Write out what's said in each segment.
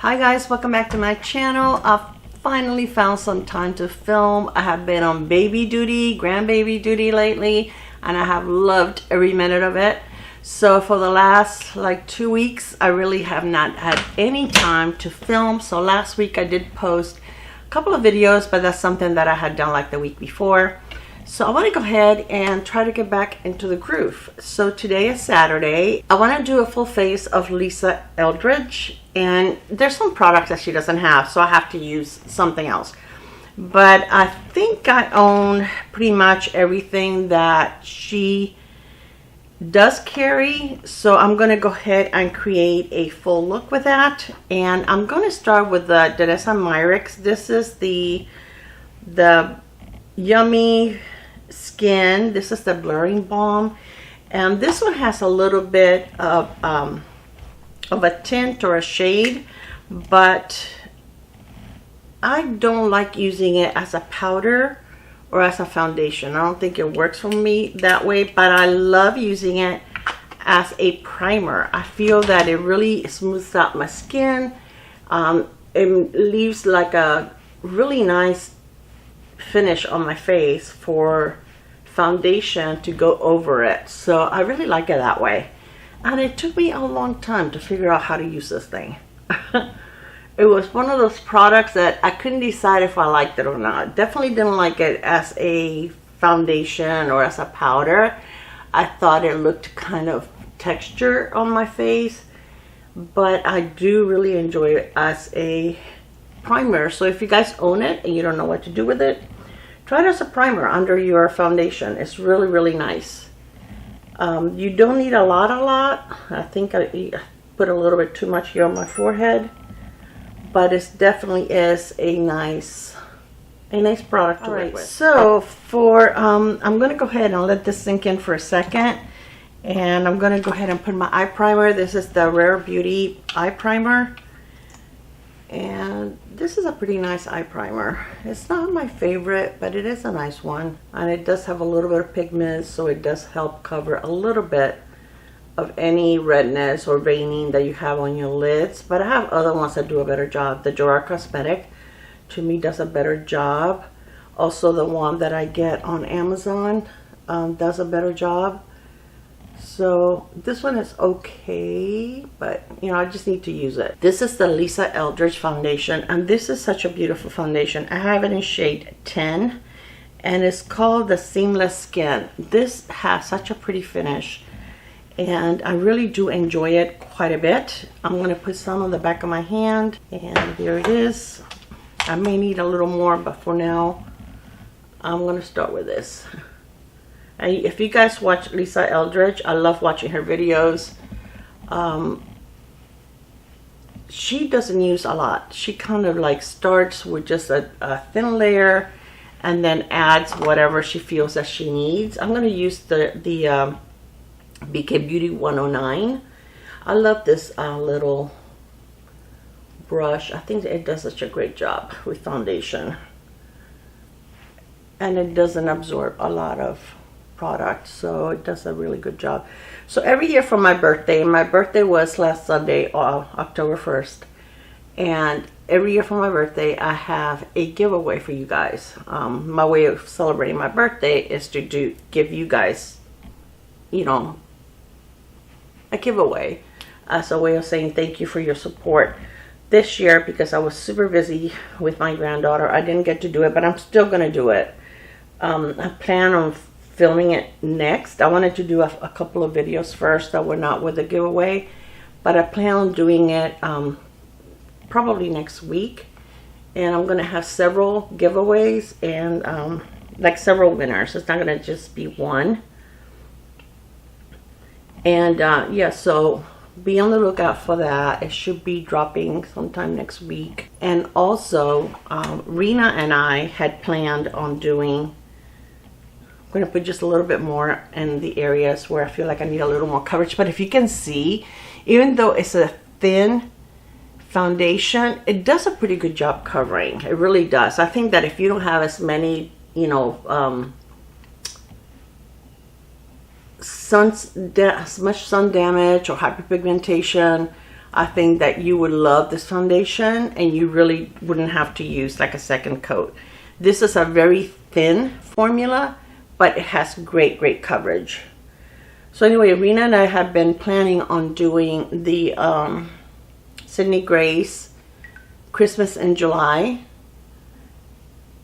Hi guys, welcome back to my channel. I've finally found some time to film. I have been on baby duty, grandbaby duty lately, and I have loved every minute of it. So for the last like 2 weeks, I really have not had any time to film. So last week I did post a couple of videos, but that's something that I had done like the week before. So I want to go ahead and try to get back into the groove. So today is Saturday. I want to do a full face of Lisa Eldridge, and there's some products that she doesn't have, so I have to use something else. But I think I own pretty much everything that she does carry, so I'm going to go ahead and create a full look with that. And I'm going to start with the Danessa Myricks. This is the Yummy Skin. This is the blurring balm, and this one has a little bit of a tint or a shade, but I don't like using it as a powder or as a foundation. I don't think it works for me that way, but I love using it as a primer. I feel that it really smooths out my skin. It leaves like a really nice finish on my face for foundation to go over it. So I really like it that way, and it took me a long time to figure out how to use this thing. It was one of those products that I couldn't decide if I liked it or not. Definitely didn't like it as a foundation or as a powder. I thought it looked kind of texture on my face, but I do really enjoy it as a primer. So if you guys own it and you don't know what to do with it, try it as a primer under your foundation. It's really, really nice. You don't need a lot. I think I put a little bit too much here on my forehead, but it definitely is a nice product to work with. So for I'm going to go ahead and let this sink in for a second, and I'm going to go ahead and put my eye primer. This is the Rare Beauty eye primer, and this is a pretty nice eye primer. It's not my favorite, but it is a nice one, and it does have a little bit of pigment, so it does help cover a little bit of any redness or veining that you have on your lids. But I have other ones that do a better job. The Gerard Cosmetic to me does a better job. Also the one that I get on Amazon does a better job. So this one is okay, but you know, I just need to use it. This is the Lisa Eldridge foundation, and this is such a beautiful foundation. I have it in shade 10, and it's called the Seamless Skin. This has such a pretty finish, and I really do enjoy it quite a bit. I'm going to put some on the back of my hand, and there it is. I may need a little more, but for now I'm going to start with this. And if you guys watch Lisa Eldridge, I love watching her videos. She doesn't use a lot. She kind of like starts with just a thin layer and then adds whatever she feels that she needs. I'm going to use the BK Beauty 109. I love this little brush. I think it does such a great job with foundation, and it doesn't absorb a lot of product, so it does a really good job. So every year for my birthday was last Sunday, October 1st, and every year for my birthday I have a giveaway for you guys. My way of celebrating my birthday is to give you guys, you know, a giveaway as a way of saying thank you for your support. This year, because I was super busy with my granddaughter, I didn't get to do it, but I'm still going to do it. I plan on filming it next. I wanted to do a couple of videos first that were not with the giveaway, but I plan on doing it probably next week, and I'm going to have several giveaways and like several winners. It's not going to just be one. And yeah, so be on the lookout for that. It should be dropping sometime next week. And also Rena and I had planned on doing, I'm going to put just a little bit more in the areas where I feel like I need a little more coverage. But if you can see, even though it's a thin foundation, it does a pretty good job covering. It really does. I think that if you don't have as many, you know, as much sun damage or hyperpigmentation, I think that you would love this foundation and you really wouldn't have to use like a second coat. This is a very thin formula, but it has great coverage. So anyway, Rena and I have been planning on doing the Sydney Grace Christmas in July.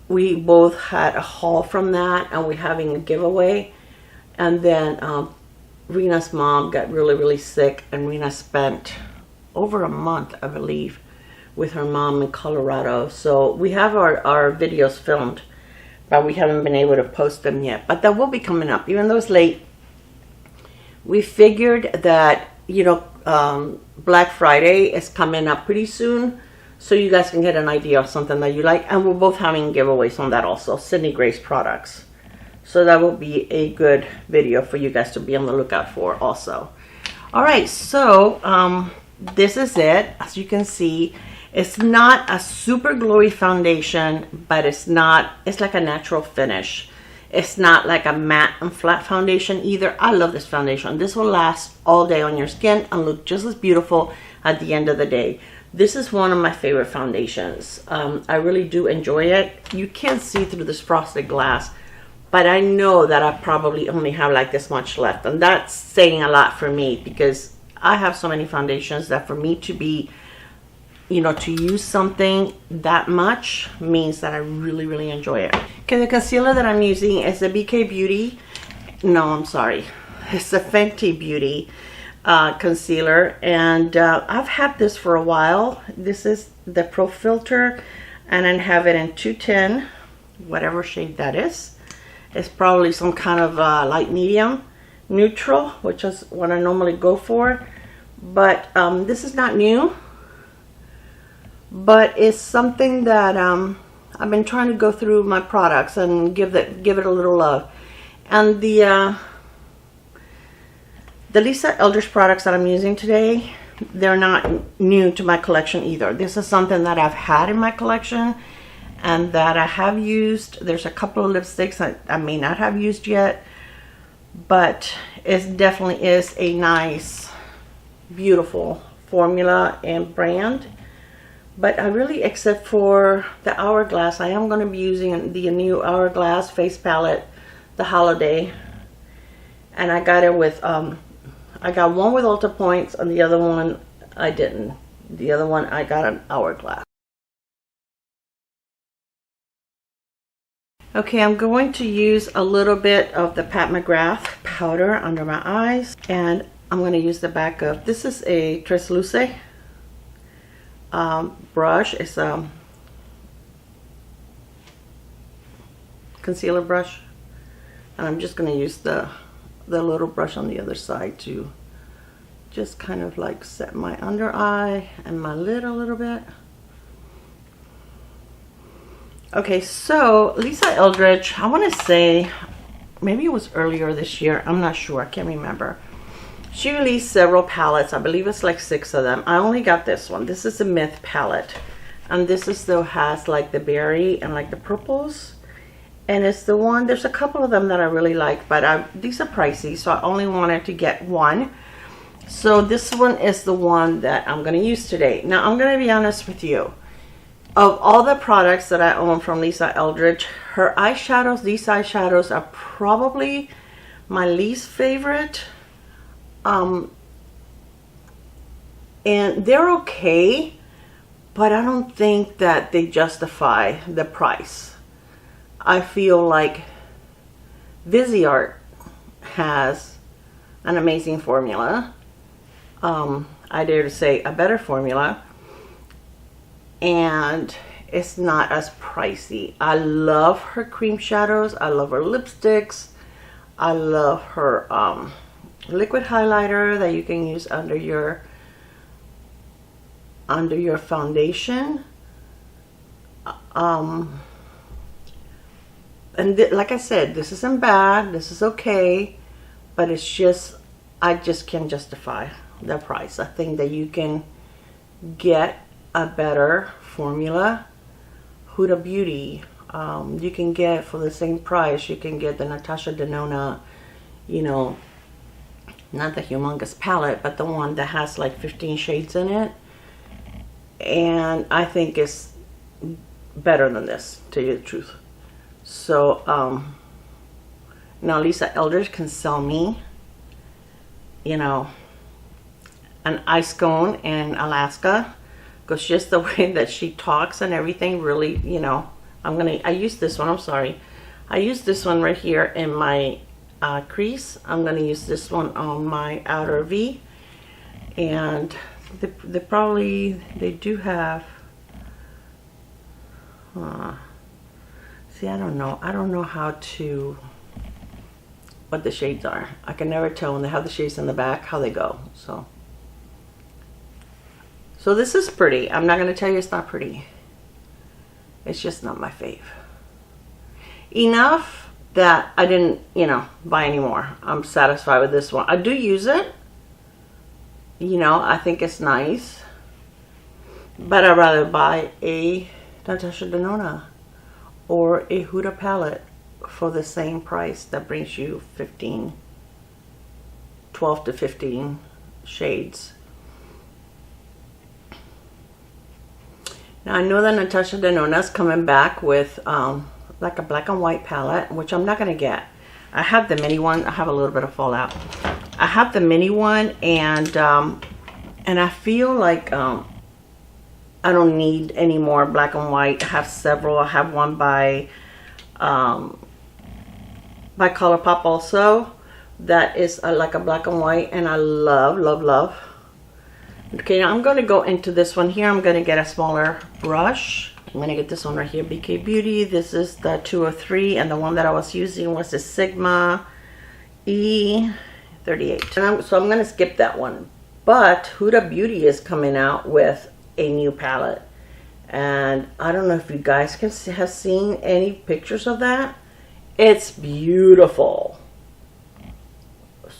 We both had a haul from that, and we're having a giveaway. And then Rena's mom got really sick, and Rena spent over a month, I believe, with her mom in Colorado. So we have our videos filmed, but we haven't been able to post them yet. But that will be coming up, even though it's late. We figured that, you know, Black Friday is coming up pretty soon, so you guys can get an idea of something that you like. And we're both having giveaways on that also, Sydney Grace products. So that will be a good video for you guys to be on the lookout for also. All right, so this is it. As you can see, it's not a super glowy foundation, but it's like a natural finish. It's not like a matte and flat foundation either. I love this foundation. This will last all day on your skin and look just as beautiful at the end of the day. This is one of my favorite foundations. I really do enjoy it. You can't see through this frosted glass, but I know that I probably only have like this much left. And that's saying a lot for me, because I have so many foundations that for me to be, you know, to use something that much means that I really enjoy it. Okay, the concealer that I'm using is the BK Beauty. No, I'm sorry. It's the Fenty Beauty concealer. And I've had this for a while. This is the Pro Filter, and I have it in 210, whatever shade that is. It's probably some kind of light medium, neutral, which is what I normally go for. But this is not new, but it's something that I've been trying to go through my products and give it a little love. And the Lisa Eldridge products that I'm using today, they're not new to my collection either. This is something that I've had in my collection and that I have used. There's a couple of lipsticks I may not have used yet, but it definitely is a nice, beautiful formula and brand. But I really, except for the Hourglass, I am going to be using the new Hourglass face palette, the Holiday. And I got it with, I got one with Ulta Points and the other one I didn't. The other one I got an Hourglass. Okay, I'm going to use a little bit of the Pat McGrath powder under my eyes. And I'm going to use the back of, this is a Transluce brush. It's a concealer brush, and I'm just going to use the little brush on the other side to just kind of like set my under eye and my lid a little bit. Okay, so Lisa Eldridge, I want to say maybe it was earlier this year, I'm not sure, I can't remember. She released several palettes. I believe it's like 6 of them. I only got this one. This is a Myth palette. And this is still has like the berry and like the purples. And it's the one, there's a couple of them that I really like, but these are pricey, so I only wanted to get one. So this one is the one that I'm going to use today. Now, I'm going to be honest with you. Of all the products that I own from Lisa Eldridge, her eyeshadows, these eyeshadows are probably my least favorite. And they're okay, but I don't think that they justify the price. I feel like Viseart has an amazing formula. I dare to say a better formula. And it's not as pricey. I love her cream shadows. I love her lipsticks. I love her liquid highlighter that you can use under your foundation. And like I said, this isn't bad, this is okay, but it's just, I just can't justify the price. I think that you can get a better formula. Huda Beauty, you can get for the same price, you can get the Natasha Denona, you know, not the humongous palette, but the one that has like 15 shades in it. And I think it's better than this, to tell you the truth. So now Lisa Eldridge can sell me, you know, an ice cone in Alaska, because just the way that she talks and everything really, you know, I use this one, I'm sorry. I use this one right here in my crease. I'm gonna use this one on my outer V. And they do have, see, I don't know what the shades are. I can never tell when they have the shades in the back how they go. So this is pretty. I'm not gonna tell you it's not pretty. It's just not my fave. Enough that I didn't, you know, buy any more. I'm satisfied with this one. I do use it. You know, I think it's nice. But I'd rather buy a Natasha Denona or a Huda palette for the same price that brings you 12 to 15 shades. Now I know that Natasha Denona's coming back with like a black and white palette, which I'm not gonna get. I have the mini one. I have a little bit of fallout. I have the mini one, and I feel like I don't need any more black and white. I have several. I have one by ColourPop also that is like a black and white, and I love, love, love. Okay, now I'm going to go into this one here. I'm going to get a smaller brush. I'm going to get this one right here, BK Beauty. This is the 203, and the one that I was using was the Sigma E38. So I'm going to skip that one. But Huda Beauty is coming out with a new palette. And I don't know if you guys have seen any pictures of that. It's beautiful.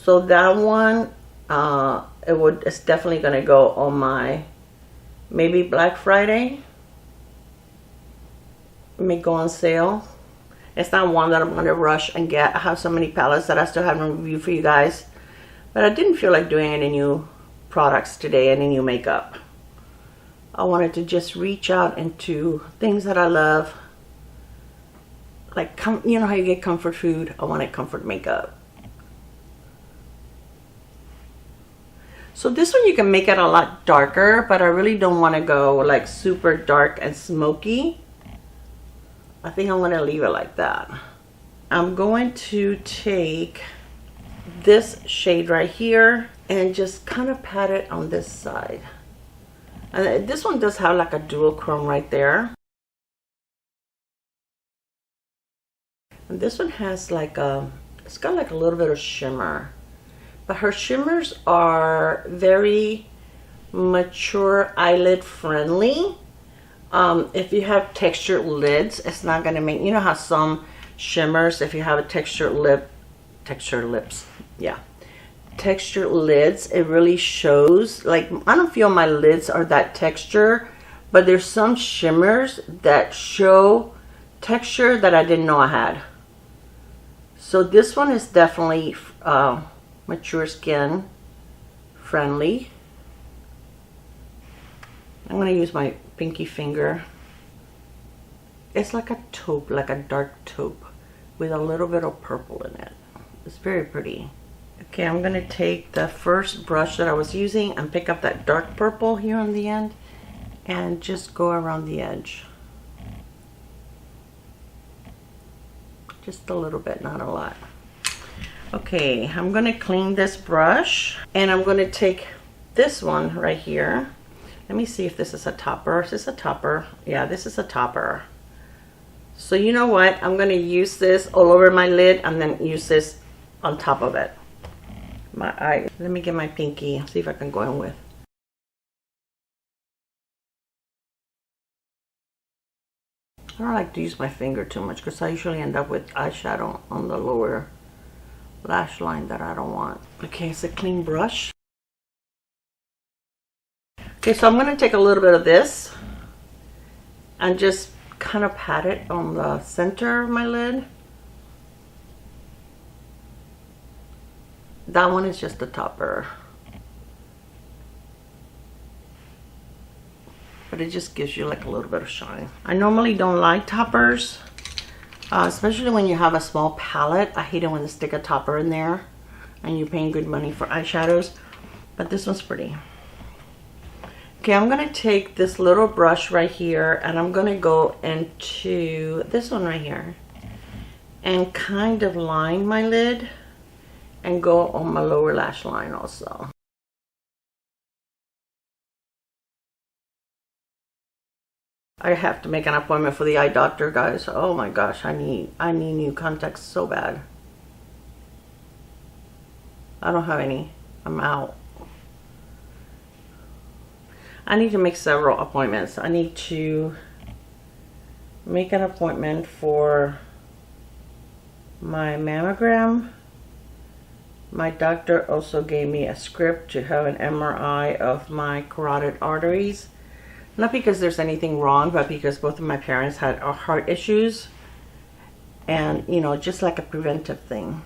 So that one, it's definitely gonna go on my maybe Black Friday. It may go on sale. It's not one that I'm gonna rush and get. I have so many palettes that I still haven't reviewed for you guys, but I didn't feel like doing any new products today, any new makeup. I wanted to just reach out into things that I love, like, you know how you get comfort food? I wanted comfort makeup. So this one you can make it a lot darker, but I really don't want to go like super dark and smoky. I think I'm going to leave it like that. I'm going to take this shade right here and just kind of pat it on this side. And this one does have like a dual chrome right there. And this one has like it's got like a little bit of shimmer. But her shimmers are very mature eyelid friendly. If you have textured lids, it's not gonna make, you know how some shimmers, if you have a textured lids, it really shows. Like, I don't feel my lids are that texture, but there's some shimmers that show texture that I didn't know I had. So this one is definitely mature skin friendly. I'm going to use my pinky finger. It's like a taupe, like a dark taupe with a little bit of purple in it. It's very pretty. Okay, I'm going to take the first brush that I was using and pick up that dark purple here on the end and just go around the edge. Just a little bit, not a lot. Okay, I'm going to clean this brush, and I'm going to take this one right here. Let me see if this is a topper. Is this a topper? Yeah, this is a topper. So you know what? I'm going to use this all over my lid and then use this on top of it. My eye. Let me get my pinky, see if I can go in with. I don't like to use my finger too much because I usually end up with eyeshadow on the lower lash line that I don't want. Okay, it's a clean brush. Okay, so I'm going to take a little bit of this and just kind of pat it on the center of my lid. That one is just a topper. But it just gives you like a little bit of shine. I normally don't like toppers, especially when you have a small palette. I hate it when they stick a topper in there and you're paying good money for eyeshadows. But this one's pretty. Okay, I'm gonna take this little brush right here and I'm gonna go into this one right here and kind of line my lid and go on my lower lash line also. I have to make an appointment for the eye doctor, guys. Oh my gosh, I need new contacts so bad. I don't have any. I'm out. I need to make several appointments. I need to make an appointment for my mammogram. My doctor also gave me a script to have an MRI of my carotid arteries. Not because there's anything wrong, but because both of my parents had heart issues. And, you know, just like a preventive thing.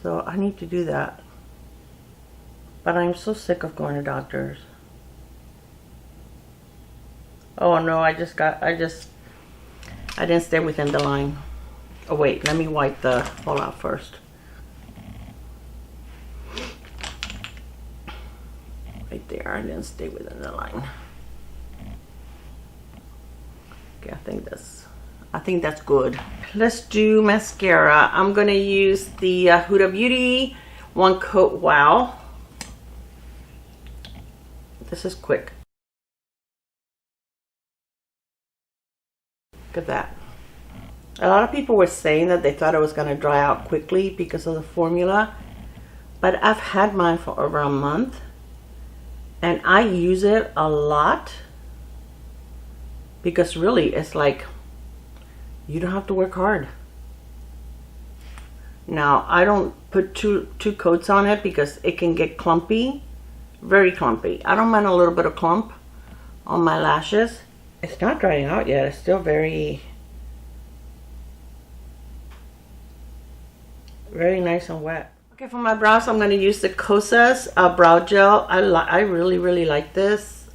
So I need to do that. But I'm so sick of going to doctors. Oh no, I didn't stay within the line. Oh wait, let me wipe the fallout first. Right there, I didn't stay within the line. Okay, I think that's good. Let's do mascara. I'm gonna use the Huda Beauty One Coat Wow. This is quick. Look at that. A lot of people were saying that they thought it was gonna dry out quickly because of the formula, but I've had mine for over a month and I use it a lot because really it's like you don't have to work hard. Now I don't put two coats on it because it can get clumpy, very clumpy. I don't mind a little bit of clump on my lashes. It's not drying out yet. It's still very nice and wet. Okay, for my brows, I'm going to use the Kosas brow gel. I really like this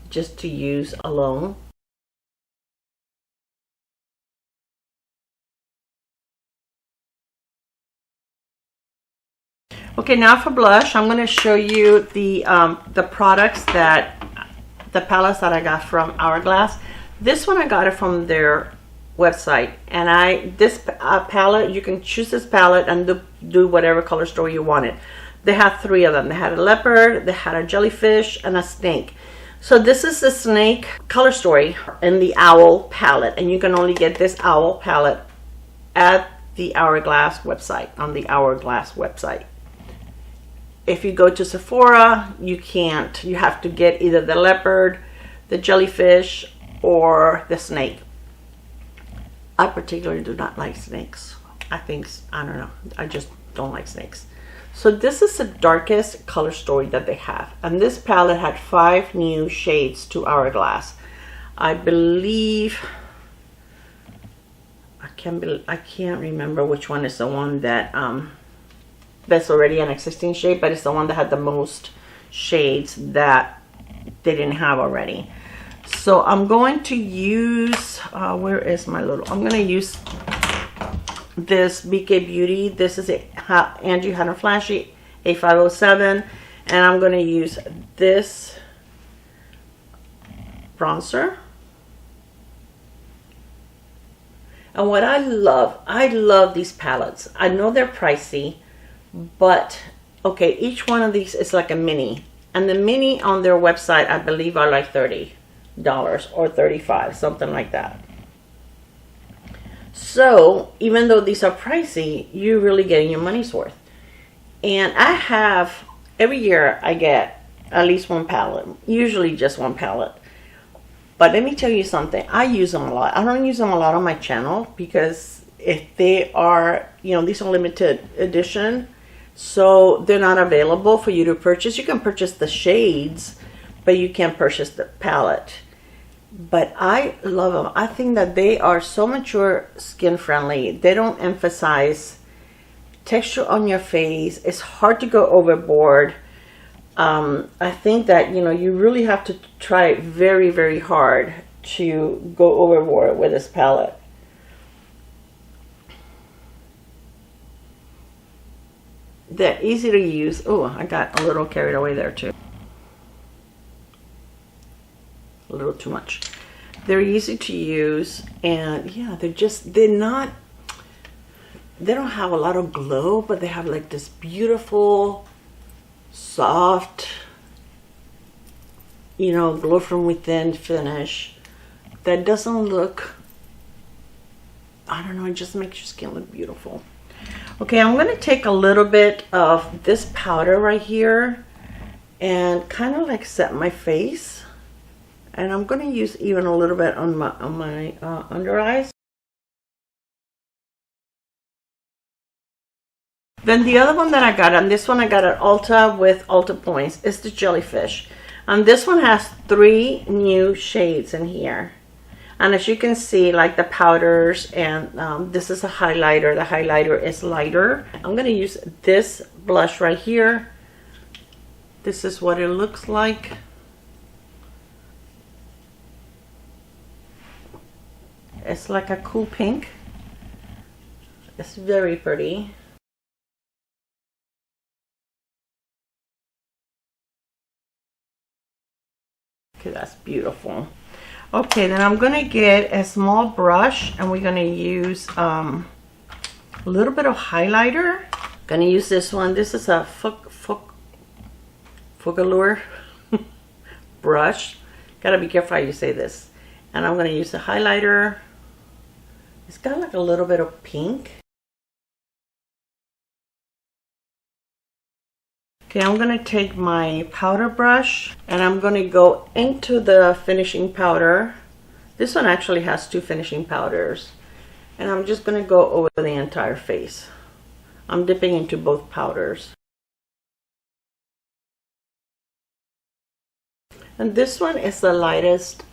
just to use alone. Okay, now for blush, I'm going to show you the products the palettes that I got from Hourglass. This one I got it from their website, and this palette, you can choose this palette and do whatever color story you want it. They had 3 of them. They had a leopard, they had a jellyfish, and a snake. So this is the snake color story in the owl palette, and you can only get this owl palette at the Hourglass website, on the Hourglass website. If you go to Sephora, you can't. You have to get either the leopard, the jellyfish, or the snake. I particularly do not like snakes. I don't know. I just don't like snakes. So this is the darkest color story that they have. And this palette had 5 new shades to Hourglass. I believe, I can't remember which one is the one that that's already an existing shade, but it's the one that had the most shades that they didn't have already. So I'm going to use where is my little, I'm going to use this BK Beauty. This is a Angie Hunter Flashy A507, and I'm going to use this bronzer. And what I love these palettes. I know they're pricey, but okay, each one of these is like a mini, and the mini on their website I believe are like $30 or $35, something like that. So even though these are pricey, you're really getting your money's worth. And I have, every year I get at least one palette, usually just one palette. But let me tell you something, I use them a lot. I don't use them a lot on my channel because if they are, you know, these are limited edition, so they're not available for you to purchase. You can purchase the shades, but you can't purchase the palette. But I love them. I think that they are so mature skin friendly. They don't emphasize texture on your face. It's hard to go overboard. I think that, you know, you really have to try very, very hard to go overboard with this palette. They're easy to use. Oh, I got a little carried away there too. A little too much. They're easy to use, and yeah, they don't have a lot of glow, but they have like this beautiful, soft, you know, glow from within finish that doesn't look, I don't know, it just makes your skin look beautiful. Okay, I'm going to take a little bit of this powder right here and kind of like set my face, and I'm going to use even a little bit on my under eyes. Then the other one that I got, and this one I got at Ulta with Ulta points, is the Jellyfish. And this one has 3 new shades in here. And as you can see, like the powders, and this is a highlighter. The highlighter is lighter. I'm going to use this blush right here. This is what it looks like. It's like a cool pink. It's very pretty. Okay, that's beautiful. Okay, then I'm going to get a small brush, and we're going to use a little bit of highlighter. Going to use this one. This is a Fougalure brush. Gotta be careful how you say this. And I'm going to use a highlighter. It's got like a little bit of pink. Okay, I'm going to take my powder brush, and I'm going to go into the finishing powder. This one actually has 2 finishing powders. And I'm just going to go over the entire face. I'm dipping into both powders. And this one is the lightest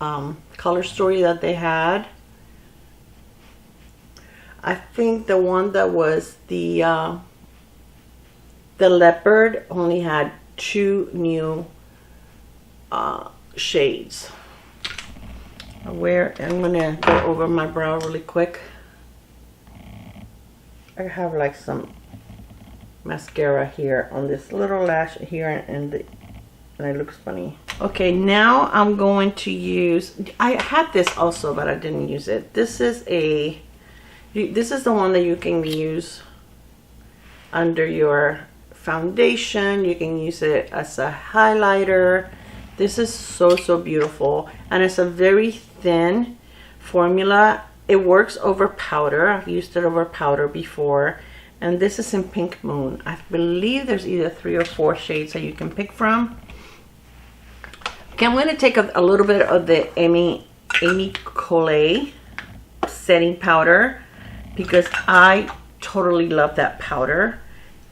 color story that they had. I think the one that was the leopard only had 2 new shades. I'm gonna go over my brow really quick. I have like some mascara here on this little lash here, and it looks funny. Okay, now I'm going to use, I had this also, but I didn't use it. This is the one that you can use under your foundation. You can use it as a highlighter. This is so beautiful, and it's a very thin formula. It works over powder. I've used it over powder before, and this is in Pink Moon. I believe there's either 3 or 4 shades that you can pick from. Okay, I'm going to take a little bit of the Amy Coley setting powder, because I totally love that powder.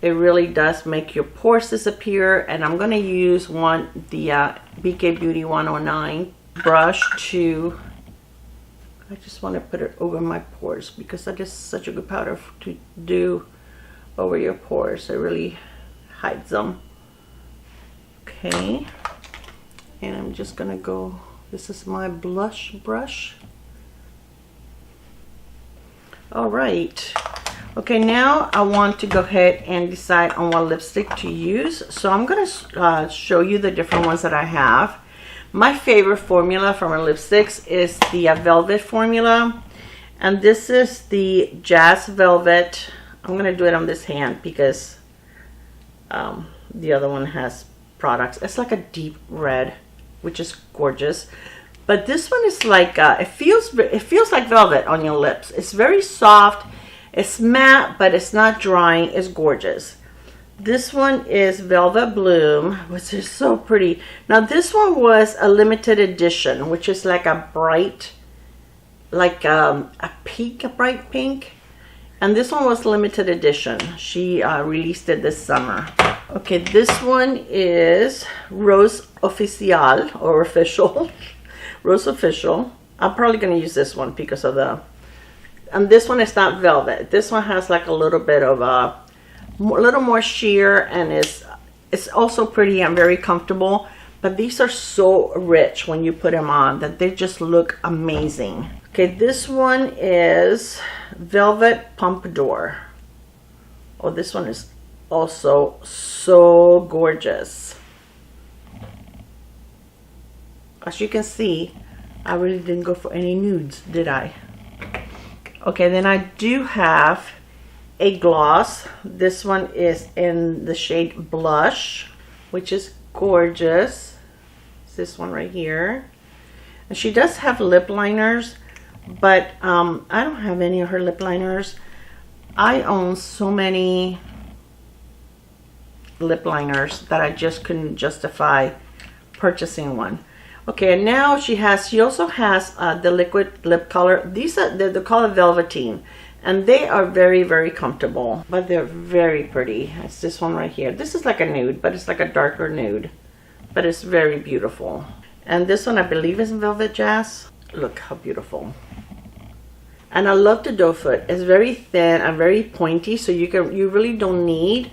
It really does make your pores disappear. And I'm going to use the BK Beauty 109 brush to, I just want to put it over my pores, because that is such a good powder to do over your pores. It really hides them. Okay, and I'm just going to go, this is my blush brush. All right. Okay, now I want to go ahead and decide on what lipstick to use. So I'm going to show you the different ones that I have. My favorite formula from our lipsticks is the Velvet formula. And this is the Jazz Velvet. I'm going to do it on this hand because the other one has products. It's like a deep red, which is gorgeous. But this one is like, it feels like velvet on your lips. It's very soft. It's matte, but it's not drying. It's gorgeous. This one is Velvet Bloom, which is so pretty. Now this one was a limited edition, which is like a bright, like a bright pink. And this one was limited edition. She released it this summer. Okay, this one is Rose Oficial, or Official. Rose Official. I'm probably going to use this one because of the... And this one is not velvet. This one has like a little bit of a a little more sheer, and it's also pretty and very comfortable. But these are so rich when you put them on that they just look amazing. Okay, this one is Velvet Pompadour. Oh, this one is also so gorgeous. As you can see, I really didn't go for any nudes, did I? Okay, then I do have a gloss. This one is in the shade Blush, which is gorgeous. It's this one right here. And she does have lip liners, but I don't have any of her lip liners. I own so many lip liners that I just couldn't justify purchasing one. Okay, and now she also has the liquid lip color. These are they're called Velveteen, and they are very, very comfortable, but they're very pretty. It's this one right here. This is like a nude, but it's like a darker nude, but it's very beautiful. And this one I believe is Velvet Jazz. Look how beautiful. And I love the doe foot. It's very thin and very pointy, so you really don't need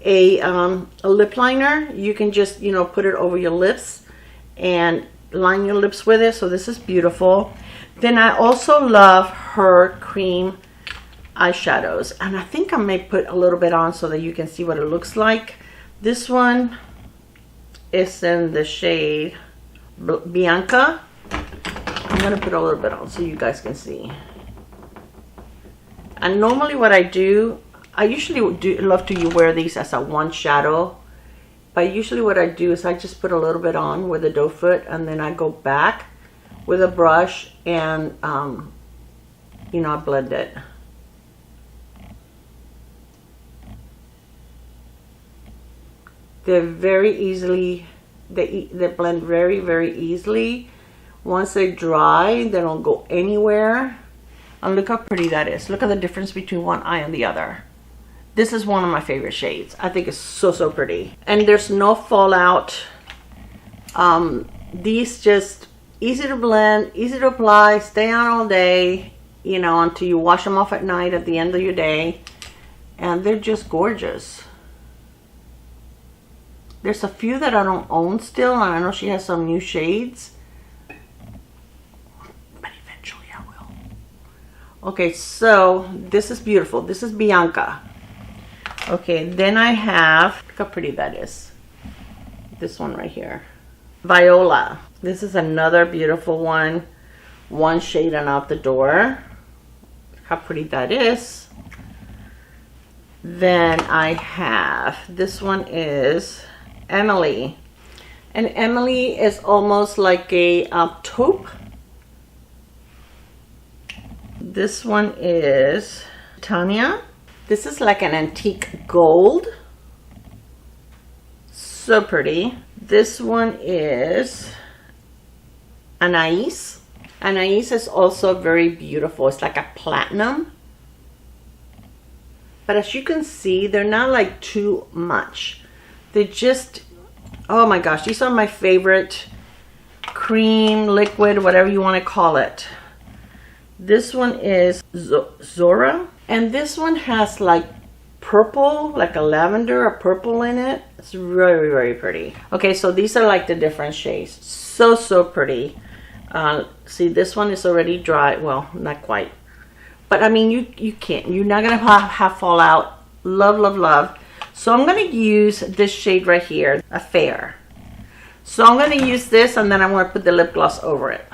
a lip liner. You can just, you know, put it over your lips and line your lips with it. So this is beautiful. Then I also love her cream eyeshadows, and I think I may put a little bit on so that you can see what it looks like. This one is in the shade Bianca. I'm gonna put a little bit on so you guys can see. And normally what I do, I usually love to wear these as a one shadow. But usually what I do is I just put a little bit on with a doe foot, and then I go back with a brush and, you know, I blend it. They're very easily, they blend very, very easily. Once they dry, they don't go anywhere. And look how pretty that is. Look at the difference between one eye and the other. This is one of my favorite shades. I think it's so, so pretty. And there's no fallout. These just easy to blend, easy to apply, stay on all day, you know, until you wash them off at night at the end of your day. And they're just gorgeous. There's a few that I don't own still, and I know she has some new shades. But eventually I will. Okay, so this is beautiful. This is Bianca. Okay, then I have, look how pretty that is. This one right here. Viola. This is another beautiful one. One shade and out the door. Look how pretty that is. Then I have, this one is Emily. And Emily is almost like a taupe. This one is Tanya. This is like an antique gold. So pretty. This one is Anais. Anais is also very beautiful. It's like a platinum. But as you can see, they're not like too much. They just, oh my gosh, these are my favorite cream, liquid, whatever you want to call it. This one is Zora. And this one has like purple, like a lavender or purple in it. It's very, very pretty. Okay, so these are like the different shades. So, so pretty. See, this one is already dry. Well, not quite. But I mean, you can't. You're not going to have fallout. Love, love, love. So I'm going to use this shade right here, a Fair. So I'm going to use this, and then I'm going to put the lip gloss over it.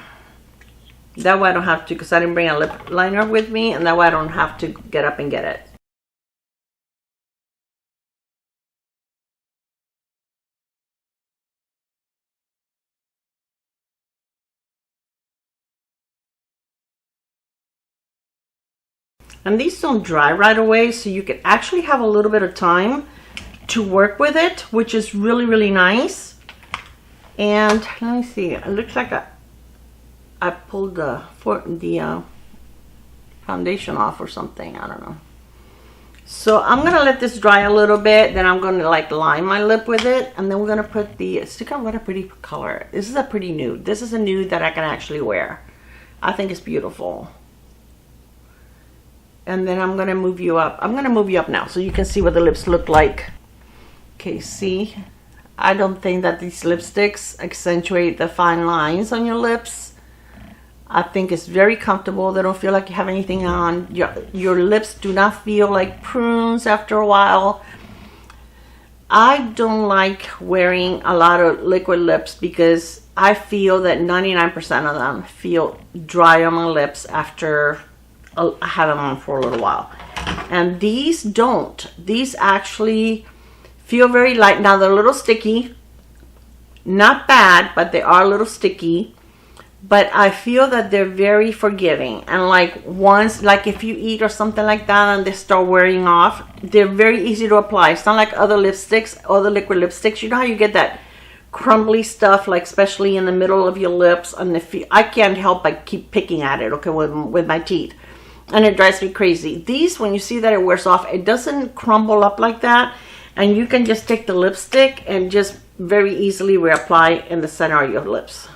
That way I don't have to, because I didn't bring a lip liner with me, and that way I don't have to get up and get it. And these don't dry right away, so you can actually have a little bit of time to work with it, which is really, really nice. And let me see, it looks like I pulled the foundation off or something, I don't know. So I'm gonna let this dry a little bit, then I'm gonna like line my lip with it, and then we're gonna put the, look at what a pretty color. This is a pretty nude. This is a nude that I can actually wear. I think it's beautiful. and then I'm going to move you up. I'm going to move you up now so you can see what the lips look like. Okay, see? I don't think that these lipsticks accentuate the fine lines on your lips. I think it's very comfortable. They don't feel like you have anything on. Your lips do not feel like prunes after a while. I don't like wearing a lot of liquid lips because I feel that 99% of them feel dry on my lips after I have them on for a little while. And these don't. These actually feel very light. Now they're a little sticky. Not bad, but they are a little sticky. But I feel that they're very forgiving. And like once, like if you eat or something like that and they start wearing off, they're very easy to apply. It's not like other lipsticks, other liquid lipsticks. You know how you get that crumbly stuff, like especially in the middle of your lips, and if I can't help but keep picking at it, okay, with my teeth, and it drives me crazy. These, when you see that it wears off, it doesn't crumble up like that, and you can just take the lipstick and just very easily reapply in the center of your lips,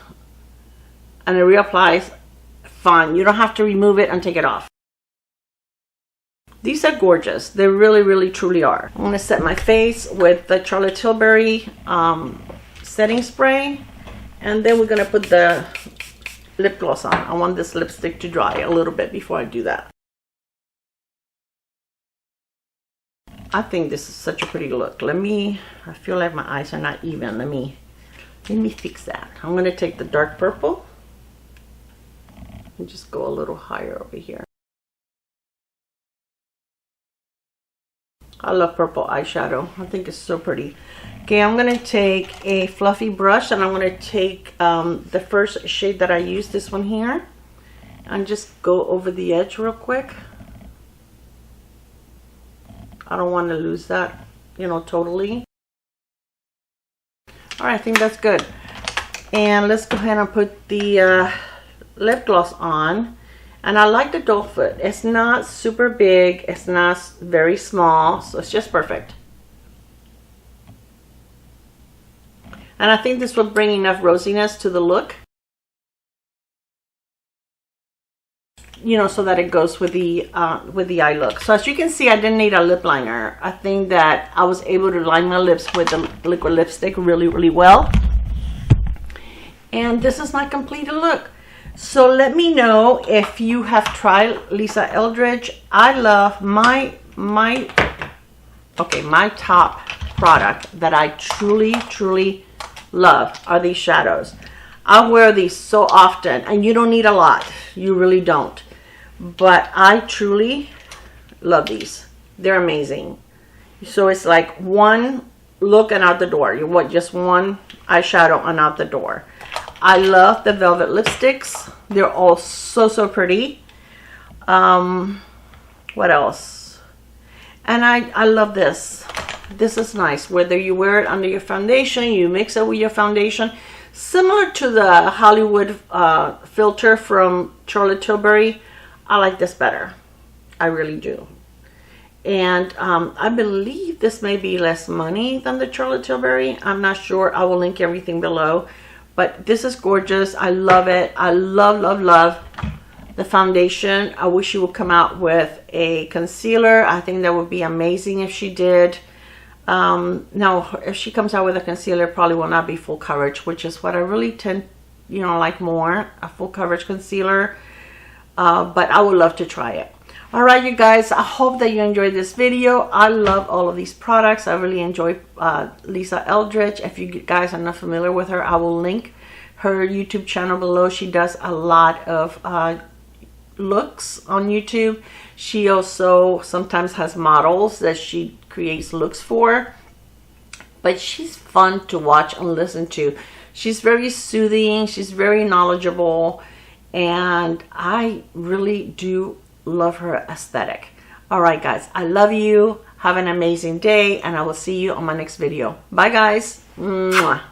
and it reapplies fine. You don't have to remove it and take it off. These are gorgeous. They really, really, truly are. I'm going to set my face with the Charlotte Tilbury setting spray, and then we're going to put the lip gloss on. I want this lipstick to dry a little bit before I do that. I think this is such a pretty look. I feel like my eyes are not even. Let me fix that. I'm going to take the dark purple and just go a little higher over here. I love purple eyeshadow. I think it's so pretty. Okay, I'm going to take a fluffy brush, and I'm going to take the first shade that I used, this one here, and just go over the edge real quick. I don't want to lose that, you know, totally. All right, I think that's good. And let's go ahead and put the lip gloss on. And I like the doe foot. It's not super big. It's not very small. So it's just perfect. And I think this will bring enough rosiness to the look. You know, so that it goes with the eye look. So as you can see, I didn't need a lip liner. I think that I was able to line my lips with the liquid lipstick really, really well. And this is my completed look. So let me know if you have tried Lisa Eldridge. I love my top product that I truly love are these shadows. I wear these so often, and you don't need a lot. You really don't. But I truly love these. They're amazing. So it's like one look and out the door. You want just one eyeshadow and out the door. I love the velvet lipsticks. They're all so pretty. What else? And I love this. This is nice. Whether you wear it under your foundation, you mix it with your foundation. Similar to the Hollywood filter from Charlotte Tilbury, I like this better. I really do. And I believe this may be less money than the Charlotte Tilbury. I'm not sure. I will link everything below. But this is gorgeous. I love it. I love the foundation. I wish she would come out with a concealer. I think that would be amazing if she did. Now, if she comes out with a concealer, it probably will not be full coverage, which is what I really tend, you know, like more, a full coverage concealer. But I would love to try it. All right, you guys, I hope that you enjoyed this video. I love all of these products. I really enjoy Lisa Eldridge. If you guys are not familiar with her, I will link her YouTube channel below. She does a lot of looks on YouTube. She also sometimes has models that she creates looks for. But she's fun to watch and listen to. She's very soothing. She's very knowledgeable. And I really do love her aesthetic. All right, guys, I love you. Have an amazing day, and I will see you on my next video. Bye, guys. Mwah.